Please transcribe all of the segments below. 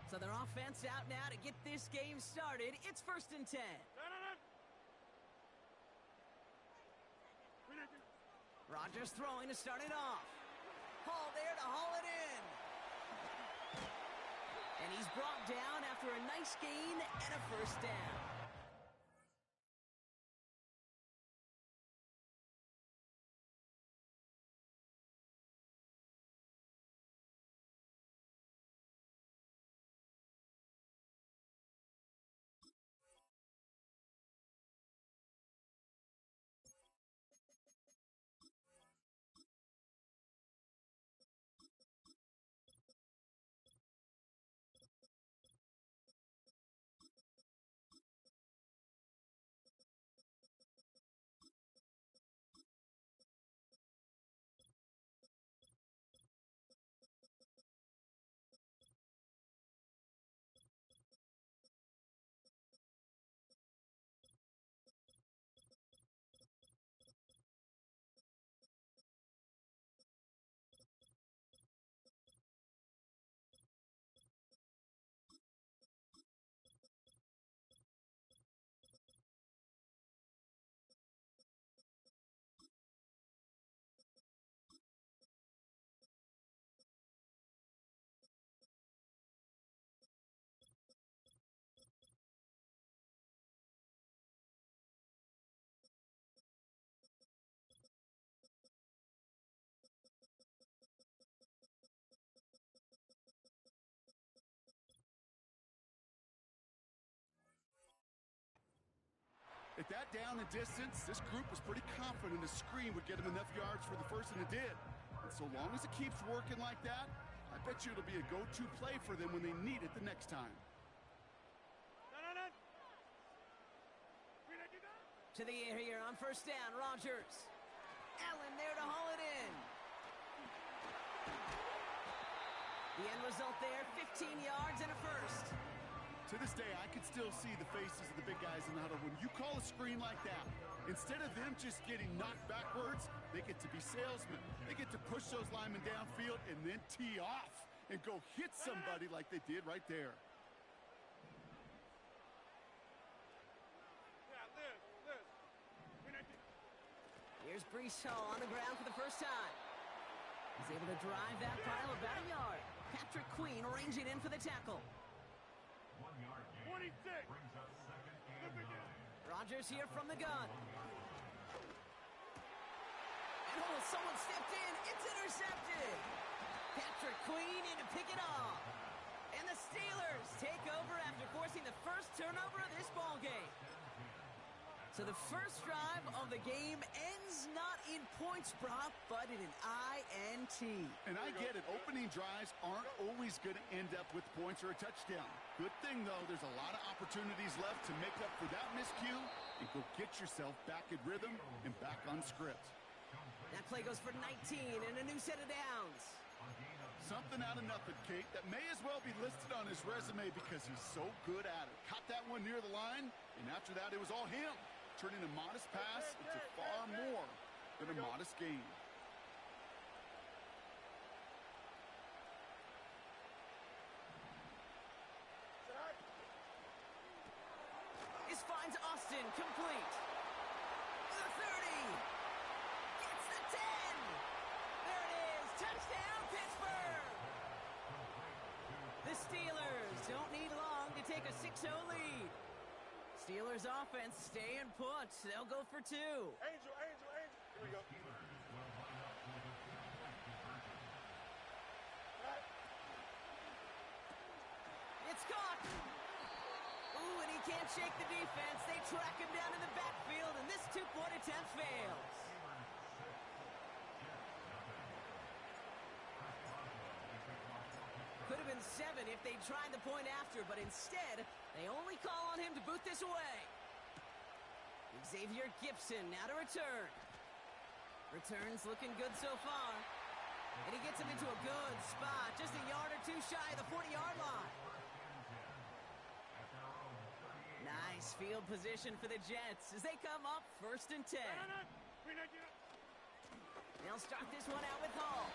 So their offense out now to get this game started. It's 1st and 10. Rodgers throwing to start it off. Hall there to haul it in. And he's brought down after a nice gain and a 1st down. At that down and distance, this group was pretty confident a screen would get them enough yards for the first, and it did. And so long as it keeps working like that, I bet you it'll be a go-to play for them when they need it the next time. To the air here on 1st down, Rodgers. Allen there to haul it in. The end result there, 15 yards and a 1st. To this day, I can still see the faces of the big guys in the huddle. When you call a screen like that, instead of them just getting knocked backwards, they get to be salesmen. They get to push those linemen downfield and then tee off and go hit somebody like they did right there. Here's Breece Hall on the ground for the first time. He's able to drive that pile about a yard. Patrick Queen ranging in for the tackle. 1 yard gain. 26. Brings up 2nd and 9. Rodgers here from the gun. And oh, someone stepped in. It's intercepted. Patrick Queen in to pick it off. And the Steelers take over after forcing the first turnover of this ball game. So the first drive of the game ends not in points, Brock, but in an INT. And I get it. Opening drives aren't always going to end up with points or a touchdown. Good thing, though, there's a lot of opportunities left to make up for that miscue and go get yourself back in rhythm and back on script. That play goes for 19 and a new set of downs. Something out of nothing, Kate, that may as well be listed on his resume because he's so good at it. Caught that one near the line, and after that, it was all him, turning a modest pass into far more than a modest gain. This finds Austin complete. The 30. Gets the 10. There it is. Touchdown, Pittsburgh. The Steelers don't need long to take a 6-0 lead. Steelers offense staying put. They'll go for 2. Angel. Here we go. It's caught. Ooh, and he can't shake the defense. They track him down in the backfield, and this 2-point attempt fails. Could have been 7 if they tried the point after, but instead, they only call on him to boot this away. Xavier Gipson now to return. Returns looking good so far. And he gets him into a good spot, just a yard or 2 shy of the 40-yard line. Nice field position for the Jets as they come up 1st and 10. They'll start this one out with Hall.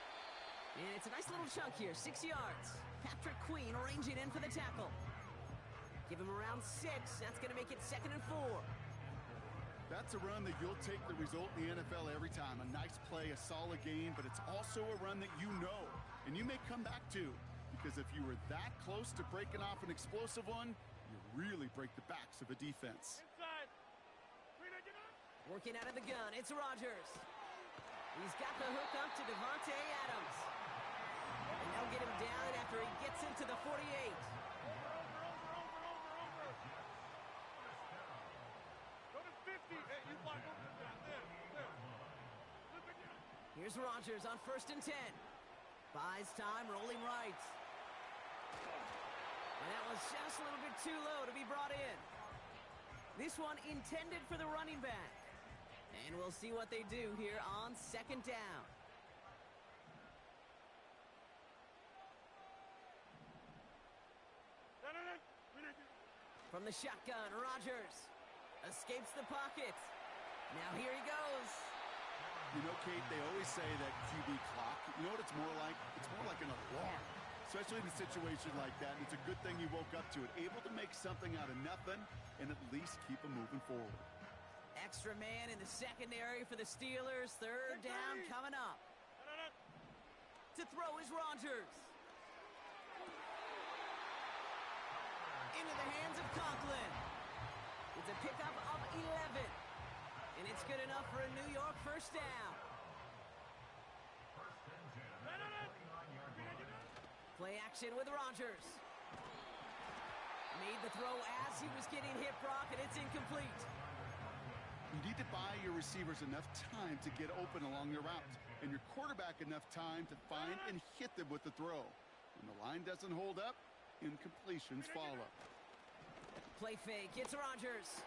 And it's a nice little chunk here, 6 yards. Patrick Queen arranging in for the tackle. Give him around 6. That's going to make it 2nd and 4. That's a run that you'll take the result in the NFL every time. A nice play, a solid game, but it's also a run that you know and you may come back to, because if you were that close to breaking off an explosive one, you really break the backs of a defense. Inside. Working out of the gun, it's Rodgers. He's got the hook up to Devontae Adams. And they'll get him down after he gets into the 48. Here's Rodgers on 1st and 10. Buys time, rolling right. And that was just a little bit too low to be brought in. This one intended for the running back. And we'll see what they do here on 2nd down. From the shotgun, Rodgers escapes the pocket. Now here he goes. You know, Kate, they always say that QB clock, you know what it's more like? It's more like an alarm, especially in a situation like that. And it's a good thing you woke up to it, able to make something out of nothing and at least keep them moving forward. Extra man in the secondary for the Steelers. 3rd down coming up. To throw is Rodgers. Into the hands of Conklin. It's a pickup of 11. And it's good enough for a New York 1st down. Play action with Rodgers. Made the throw as he was getting hit, Brock, and it's incomplete. You need to buy your receivers enough time to get open along their route, and your quarterback enough time to find and hit them with the throw. When the line doesn't hold up, incompletions follow. Play fake, it's Rodgers.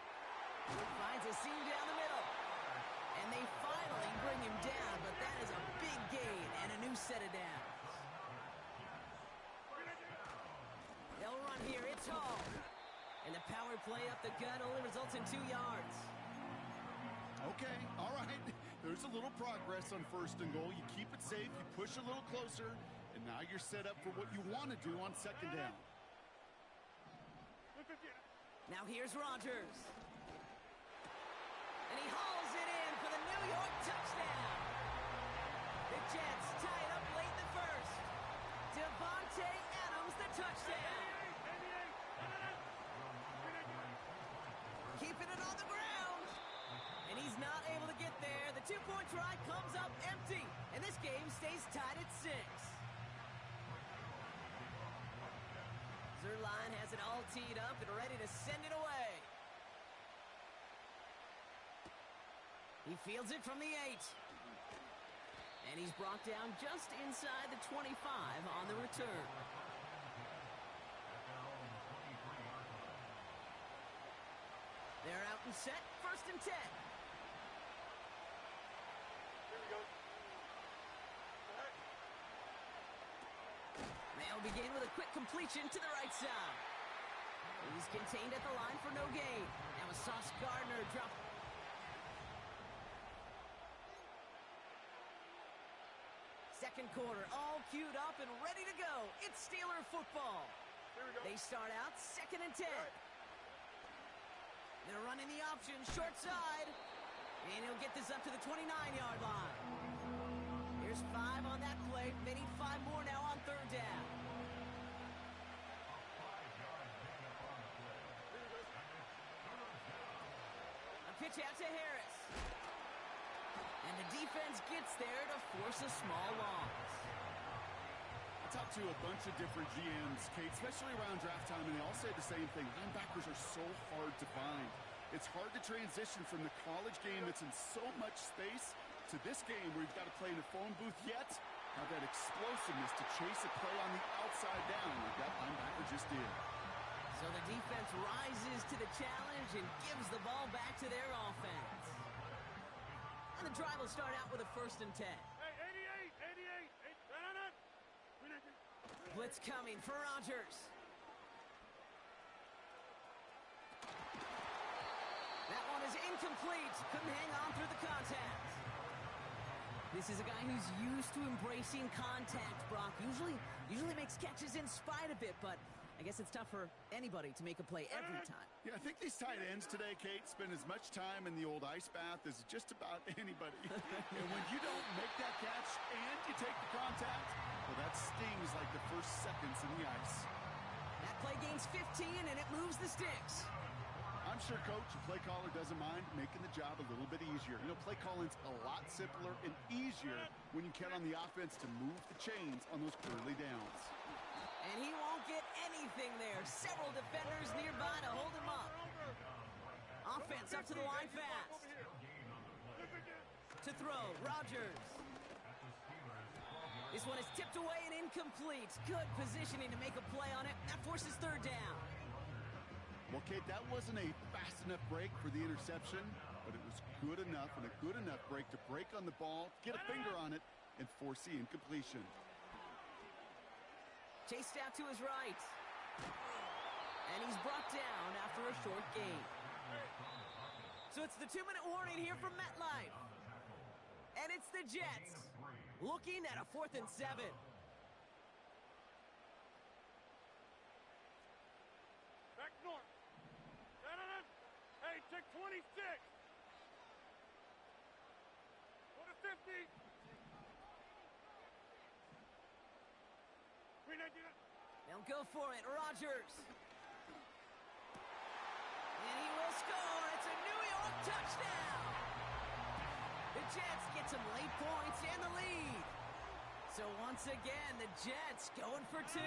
He finds a seam down the middle. And they finally bring him down, but that is a big gain and a new set of downs. They'll run here, it's Hall. And the power play up the gut only results in 2 yards. Okay, all right. There's a little progress on 1st and goal. You keep it safe, you push a little closer, and now you're set up for what you want to do on 2nd down. Now here's Rodgers. And he hauls it in for the New York touchdown. The Jets tie it up late in the 1st. Devontae Adams, the touchdown. Keeping it on the ground. And he's not able to get there. The 2-point try comes up empty. And this game stays tied at 6. Zerline has it all teed up and ready to send it away. He fields it from the 8. And he's brought down just inside the 25 on the return. They're out and set, 1st and 10. Here we go. They'll begin with a quick completion to the right side. He's contained at the line for no gain. Now a Sauce Gardner drop. Second quarter, all queued up and ready to go. It's Steeler football. Here we go. They start out 2nd and 10. They're running the option, short side. And he'll get this up to the 29-yard line. Here's 5 on that play. They need 5 more now on 3rd down. A pitch out to Harris. And the defense gets there to force a small loss. I talked to a bunch of different GMs, Kate, especially around draft time, and they all say the same thing. Linebackers are so hard to find. It's hard to transition from the college game that's in so much space to this game where you've got to play in a phone booth, yet have that explosiveness to chase a play on the outside down like that linebacker just did. So the defense rises to the challenge and gives the ball back to their offense. And the drive will start out with a 1st and 10. Hey, 88. No. Blitz coming for Rodgers. That one is incomplete. Couldn't hang on through the contact. This is a guy who's used to embracing contact, Brock. Usually makes catches in spite of it, but I guess it's tough for anybody to make a play every time. Yeah, I think these tight ends today, Kate, spend as much time in the old ice bath as just about anybody. And when you don't make that catch and you take the contact, well, that stings like the first seconds in the ice. That play gains 15, and it moves the sticks. I'm sure Coach and play caller doesn't mind making the job a little bit easier. You know, play calling's a lot simpler and easier when you count on the offense to move the chains on those early downs. And he won't get anything there. Several defenders nearby to hold him up. Offense up to the line fast. To throw, Rodgers. This one is tipped away and incomplete. Good positioning to make a play on it. That forces third down. Well, Kate, that wasn't a fast enough break for the interception, but it was good enough and a good enough break to break on the ball, get a finger on it, and force the incompletion. Chased out to his right. And he's brought down after a short gain. So it's the 2-minute warning here from MetLife. And it's the Jets looking at a 4th and 7. Back north. Hey, check 26. Go to 50. 319. They'll go for it. Rodgers. And he will score. It's a New York touchdown. The Jets get some late points and the lead. So once again, the Jets going for 2.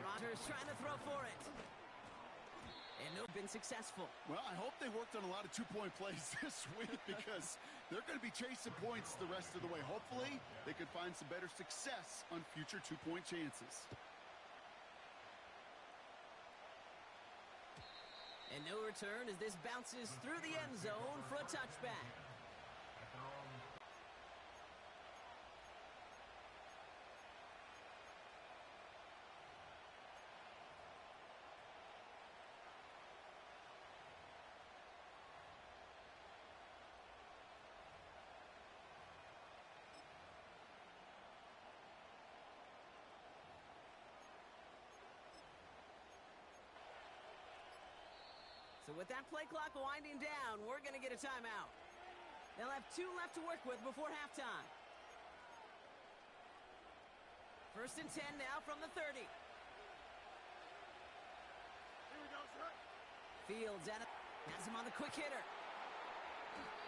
Rodgers trying to throw for it. And no been successful. Well, I hope they worked on a lot of two-point plays this week because they're going to be chasing points the rest of the way. Hopefully, they could find some better success on future two-point chances. And no return as this bounces through the end zone for a touchback. So with that play clock winding down, we're going to get a timeout. They'll have 2 left to work with before halftime. 1st and 10 now from the 30. Here we go, sir. Fields has him on the quick hitter.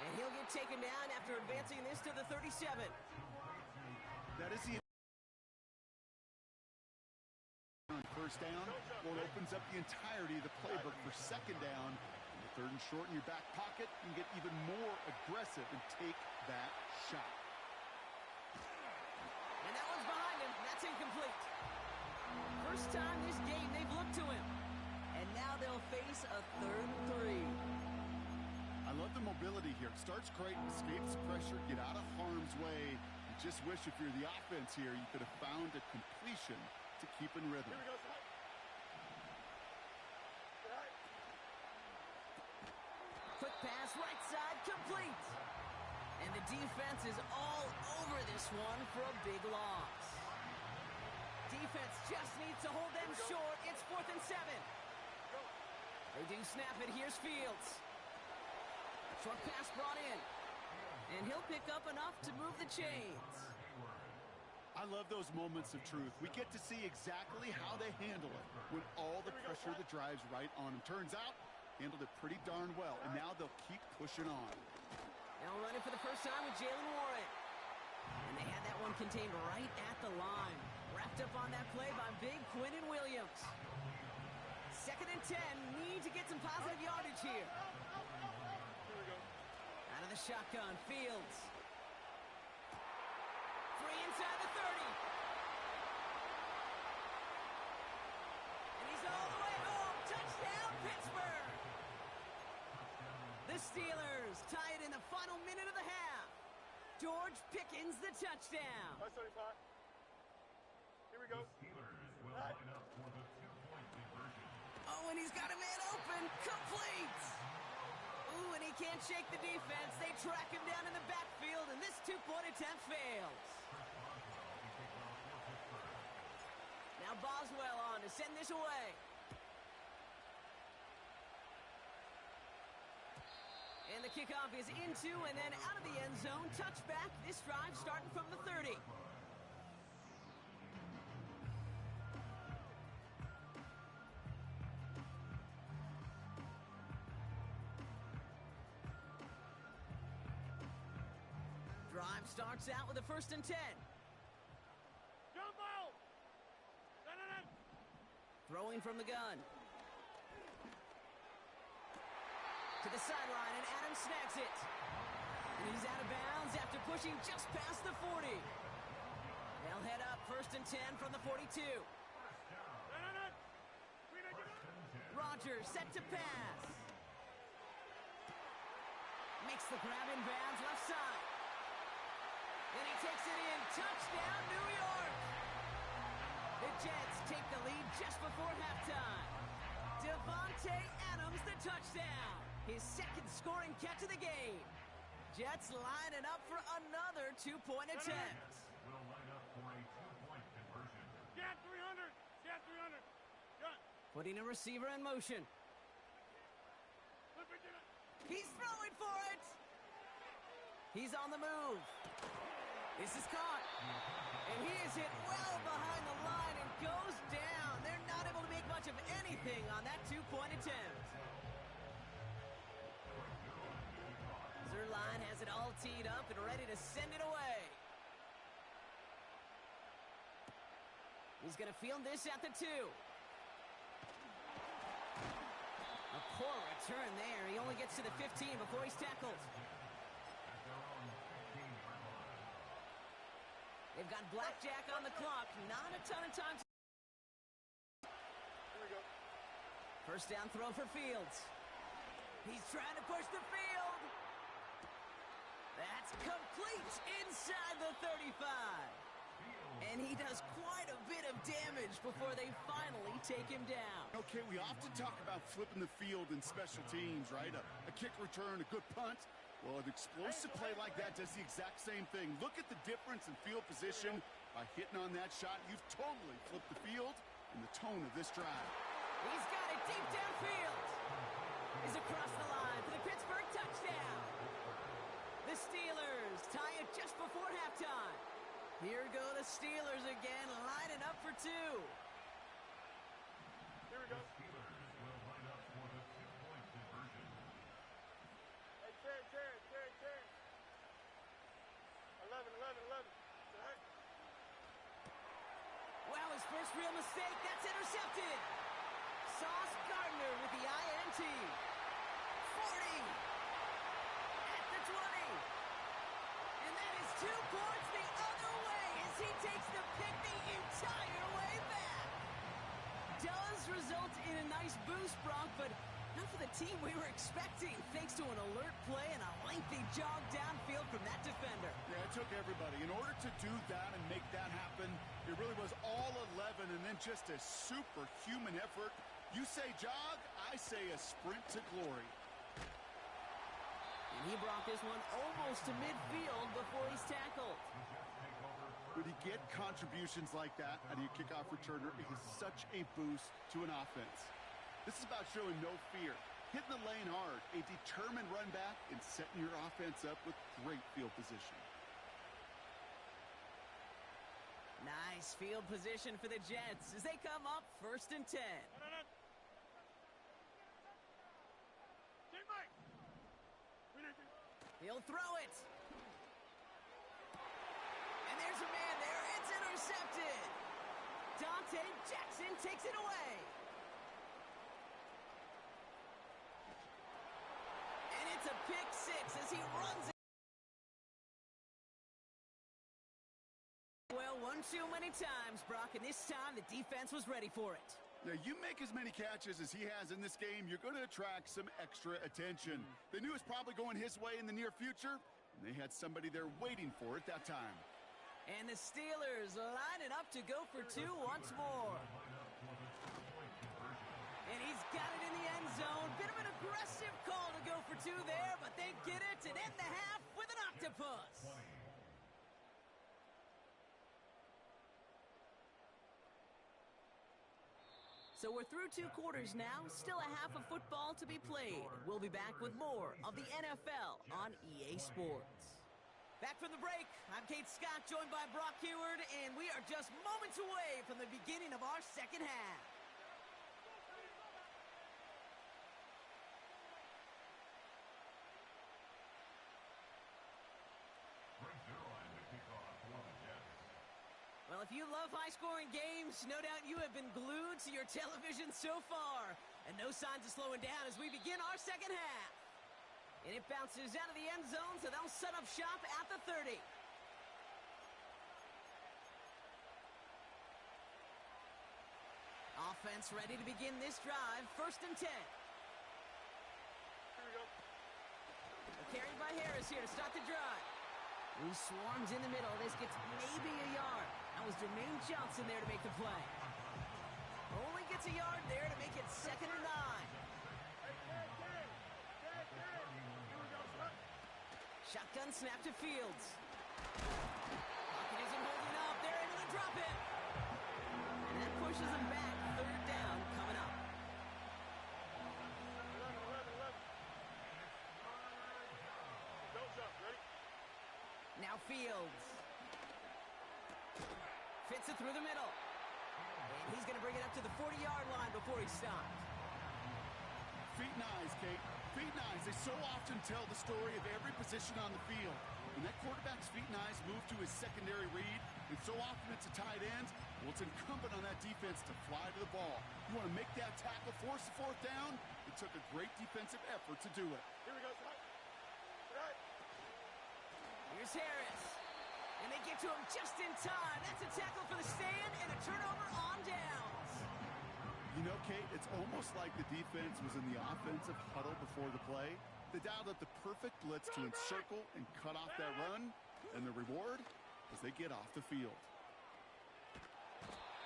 And he'll get taken down after advancing this to the 37. That is the on first down. Well, it opens up the entirety of the playbook for 2nd down. In the 3rd and short in your back pocket, you can get even more aggressive and take that shot. And that one's behind him. That's incomplete. First time this game they've looked to him. And now they'll face a 3rd and 3. I love the mobility here. Starts great, escapes pressure, get out of harm's way. You just wish if you're the offense here, you could have found a completion to keep in rhythm. Here we go, sir. Quick pass, right side, complete. And the defense is all over this one for a big loss. Defense just needs to hold them short. It's 4th and 7. They do snap it. Here's Fields. Short pass brought in. And he'll pick up enough to move the chains. I love those moments of truth. We get to see exactly how they handle it when all the pressure that drives right on them. Turns out, handled it pretty darn well, and now they'll keep pushing on. Now running for the first time with Jalen Warren. And they had that one contained right at the line. Wrapped up on that play by big Quinnen Williams. 2nd and 10, need to get some positive yardage here. Here we go. Out of the shotgun, Fields. 3 inside the 30. And he's all the way home. Touchdown, Pittsburgh. The Steelers tie it in the final minute of the half. George Pickens the touchdown. 575. Here we go. Oh, and he's got a man open. Complete. Ooh, and he can't shake the defense. They track him down in the backfield, and this two-point attempt fails. Now Boswell on to send this away. And the kickoff is into and then out of the end zone. Touchback. This drive starting from the 30. Drive starts out with a 1st and 10. Jump ball! No. Throwing from the gun. To the sideline, and Adams snags it. And he's out of bounds after pushing just past the 40. They'll head up 1st and 10 from the 42. No. Rodgers set to pass. Makes the grab in bounds left side. And he takes it in. Touchdown, New York! The Jets take the lead just before halftime. Devontae Adams, the touchdown. His 2nd scoring catch of the game. Jets lining up for another two-point attempt. Will line up for a two-point conversion. Get 300! Get 300! Gun! Putting a receiver in motion. Flip it, get it! He's throwing for it! He's on the move. This is caught. And he is hit well behind the line and goes down. They're not able to make much of anything on that two-point attempt. Zerline has it all teed up and ready to send it away. He's going to field this at the 2. A poor return there. He only gets to the 15 before he's tackled. They've got blackjack on the clock. Not a ton of time. Here we go. 1st down throw for Fields. He's trying to push the field. That's complete inside the 35. And he does quite a bit of damage before they finally take him down. Okay, we often talk about flipping the field in special teams, right? A kick return, a good punt. Well, an explosive play like that does the exact same thing. Look at the difference in field position. By hitting on that shot, you've totally flipped the field and the tone of this drive. He's got it deep downfield. He's across the line for the Pittsburgh touchdown. The Steelers tie it just before halftime. Here go the Steelers again, lining up for 2. Here we go. Steelers will line up for the two-point conversion. Hey, Terry. 11. Right. Wow, his first real mistake. That's intercepted. Sauce Gardner with the INT. 40. At the 20. And that is 2 points the other way as he takes the pick the entire way back. Does result in a nice boost, Brock, but not for the team we were expecting, thanks to an alert play and a lengthy jog downfield from that defender. Yeah, it took everybody. In order to do that and make that happen, it really was all 11 and then just a superhuman effort. You say jog, I say a sprint to glory. And he brought this one almost to midfield before he's tackled. When you get contributions like that out of your kickoff returner, it is such a boost to an offense. This is about showing no fear, hitting the lane hard, a determined run back, and setting your offense up with great field position. Nice field position for the Jets as they come up 1st and 10. No. Team Mike. He'll throw it. And there's a man there. It's intercepted. Dante Jackson takes it away. And it's a pick 6 as he runs it. Well, one too many times, Brock, and this time the defense was ready for it. Now, you make as many catches as he has in this game, you're going to attract some extra attention. They knew it was probably going his way in the near future, and they had somebody there waiting for it that time. And the Steelers lining up to go for 2 once more. And he's got it in the end zone. Bit of an aggressive call to go for two there, but they get it and end the half with an octopus. So we're through 2 quarters now, still a half of football to be played. We'll be back with more of the NFL on EA Sports. Back from the break, I'm Kate Scott, joined by Brock Heward, and we are just moments away from the beginning of our second half. Well, if you love high-scoring games, no doubt you have been glued to your television so far. And no signs of slowing down as we begin our second half. And it bounces out of the end zone, so they'll set up shop at the 30. Offense ready to begin this drive. 1st and 10. Here we go. Carried by Harris here to start the drive. He swarms in the middle. This gets maybe a yard. That was Jermaine Johnson there to make the play. Only gets a yard there to make it 2nd and 9. Shotgun snap to Fields. Pocket isn't holding up. They're able to drop it. And that pushes them back. 3rd down coming up. 11. Don't jump. Ready? Now Fields. Fits it through the middle. And he's going to bring it up to the 40-yard line before he stops. Feet and eyes, Kate. Feet and eyes. They so often tell the story of every position on the field. When that quarterback's feet and eyes move to his secondary read, and so often it's a tight end, well, it's incumbent on that defense to fly to the ball. You want to make that tackle, force the 4th down? It took a great defensive effort to do it. Here we go, son. Right. Here's Harris. And they get to him just in time. That's a tackle for the stand and a turnover on downs. You know, Kate, it's almost like the defense was in the offensive huddle before the play. They dialed up the perfect blitz to encircle and cut off that run. And the reward is they get off the field.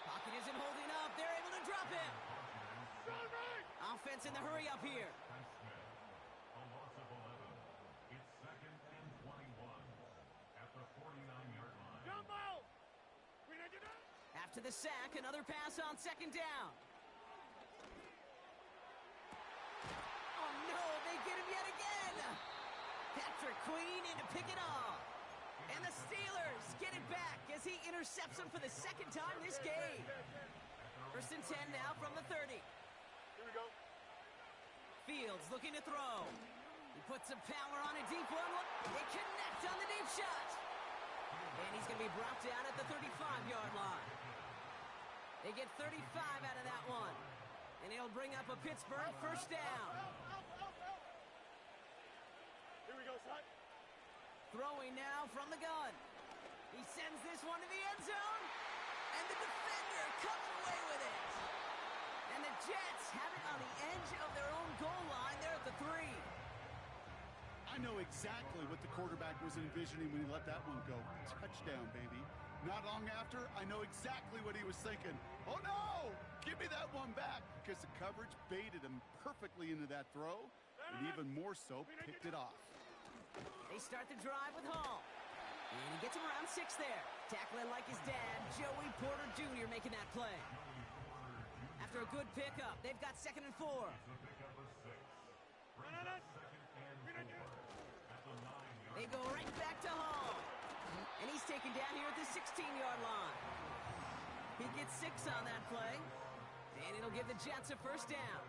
Pocket isn't holding up. They're able to drop it. Offense in the hurry up here. A loss of 11. It's 2nd and 21 at the 49-yard line. Jumbo! We need to do. After the sack, another pass on 2nd down. Oh no, they get him yet again. Patrick Queen in to pick it off. And the Steelers get it back as he intercepts him for the 2nd time this game. 1st and 10 now from the 30. Here we go. Fields looking to throw. He puts some power on a deep one. They connect on the deep shot. And he's going to be brought down at the 35-yard line. They get 35 out of that one. And it'll bring up a Pittsburgh 1st down. Here we go, son. Throwing now from the gun. He sends this one to the end zone. And the defender comes away with it. And the Jets have it on the edge of their own goal line there at the 3. I know exactly what the quarterback was envisioning when he let that one go. Touchdown, baby. Not long after, I know exactly what he was thinking. Oh, no! Give me that one back, because the coverage baited him perfectly into that throw, and even more so, picked it off. They start the drive with Hall. And he gets him around 6 there. Tackling like his dad, Joey Porter Jr. making that play. After a good pickup, they've got 2nd and 4. They go right back to Hall. And he's taken down here at the 16-yard line. He gets 6 on that play. And it'll give the Jets a 1st down.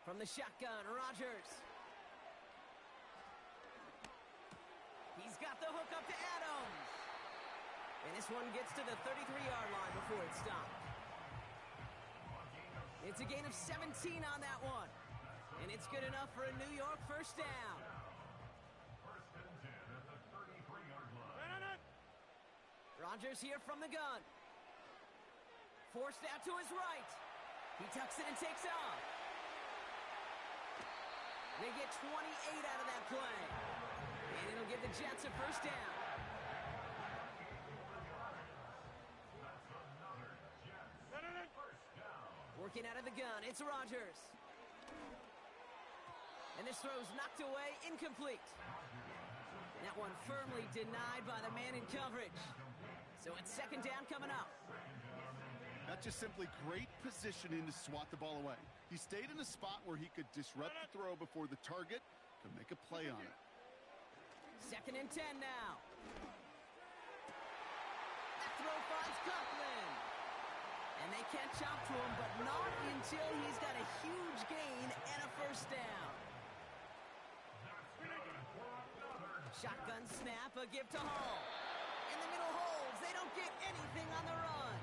From the shotgun, Rodgers. He's got the hook up to Adams. And this one gets to the 33-yard line before it stopped. It's a gain of 17 on that one. And it's good enough for a New York 1st down. 1st and 10 at the 33-yard line. Rodgers here from the gun. Forced out to his right. He tucks it and takes off. They get 28 out of that play. And it'll give the Jets a 1st down. Working out of the gun, it's Rodgers. And this throw's knocked away, incomplete. That one firmly denied by the man in coverage. So it's second down coming up. That's just simply great positioning to swat the ball away. He stayed in a spot where he could disrupt the throw before the target could make a play on it. Second and 10 now. That throw finds Coughlin. And they can't chop to him, but not until he's got a huge gain and a first down. Shotgun snap, a give to Hall. In the middle holds, they don't get anything on the run.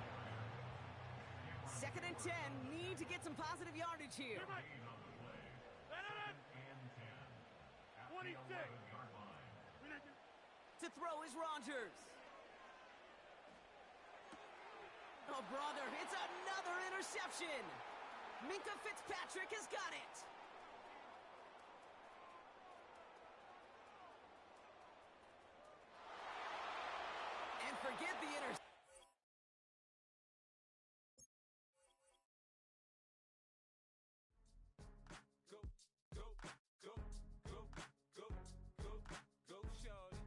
Second and 10, need to get some positive yardage here. 26. To throw is Rodgers. Oh, brother, it's another interception. Minka Fitzpatrick has got it. And forget the interception.